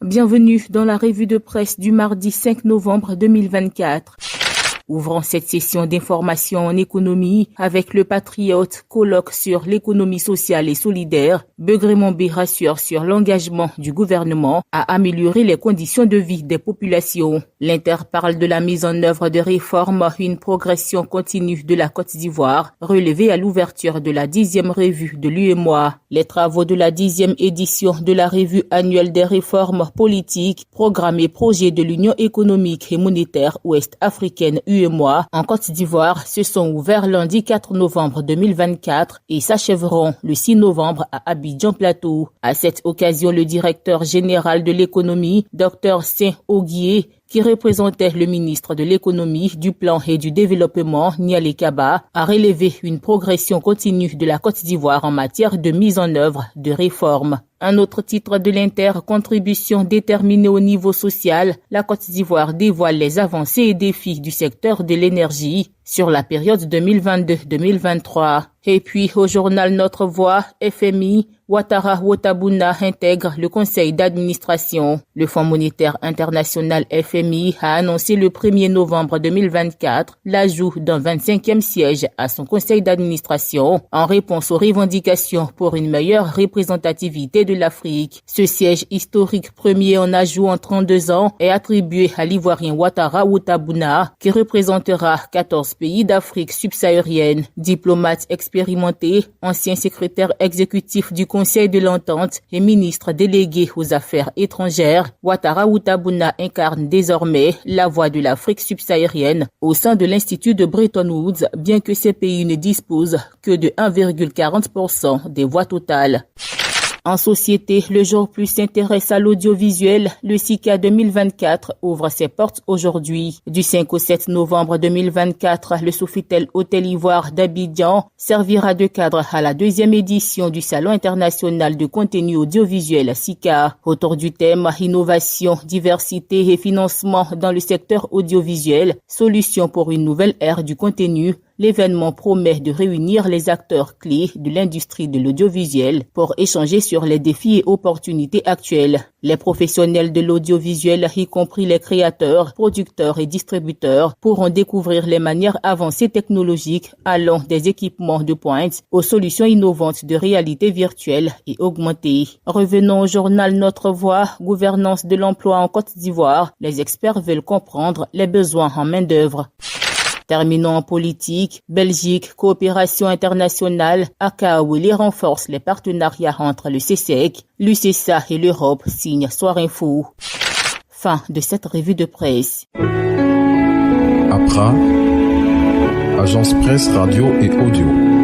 Bienvenue dans la revue de presse du mardi 5 novembre 2024. Ouvrons cette session d'information en économie avec le Patriote, colloque sur l'économie sociale et solidaire. Begré-Mombé rassure sur l'engagement du gouvernement à améliorer les conditions de vie des populations. L'Inter parle de la mise en œuvre de réformes, une progression continue de la Côte d'Ivoire, relevée à l'ouverture de la 10e revue de l'UEMOA. Les travaux de la 10e édition de la revue annuelle des réformes politiques, programmes et projets de l'Union économique et monétaire ouest-africaine UEMOA en Côte d'Ivoire se sont ouverts lundi 4 novembre 2024 et s'achèveront le 6 novembre à Abidjan Plateau. À cette occasion, le directeur général de l'économie, Dr Saint-Auguier, qui représentait le ministre de l'économie, du plan et du développement, Nialé Kaba, a relevé une progression continue de la Côte d'Ivoire en matière de mise en œuvre de réformes. Un autre titre de l'Inter, contribution déterminée au niveau social, la Côte d'Ivoire dévoile les avancées et défis du secteur de l'énergie sur la période 2022-2023. Et puis, au journal Notre Voix, FMI, Ouattara Ouattara intègre le conseil d'administration. Le Fonds monétaire international FMI a annoncé le 1er novembre 2024 l'ajout d'un 25e siège à son conseil d'administration en réponse aux revendications pour une meilleure représentativité de l'Afrique. Ce siège historique premier en ajout en 32 ans est attribué à l'Ivoirien Ouattara Ouattara qui représentera 14 pays d'Afrique subsaharienne. Diplomate expérimenté, ancien secrétaire exécutif du Conseil de l'Entente et ministre délégué aux Affaires étrangères, Ouattara Ouattara incarne désormais la voix de l'Afrique subsaharienne au sein de l'Institut de Bretton Woods, bien que ces pays ne disposent que de 1,40% des voix totales. En société, le jour plus s'intéresse à l'audiovisuel. Le SICA 2024 ouvre ses portes aujourd'hui. Du 5 au 7 novembre 2024, le Sofitel Hôtel Ivoire d'Abidjan servira de cadre à la 2e édition du Salon international de contenu audiovisuel SICA. Autour du thème innovation, diversité et financement dans le secteur audiovisuel, solutions pour une nouvelle ère du contenu. L'événement promet de réunir les acteurs clés de l'industrie de l'audiovisuel pour échanger sur les défis et opportunités actuelles. Les professionnels de l'audiovisuel, y compris les créateurs, producteurs et distributeurs, pourront découvrir les manières avancées technologiques allant des équipements de pointe aux solutions innovantes de réalité virtuelle et augmentée. Revenons au journal Notre Voix, gouvernance de l'emploi en Côte d'Ivoire. Les experts veulent comprendre les besoins en main-d'œuvre. Terminons en politique, Belgique, coopération internationale, Akaouili renforce les partenariats entre le CSEC, l'UCSA et l'Europe, signe Soir Info. Fin de cette revue de presse. APRA, Agence Presse Radio et Audio.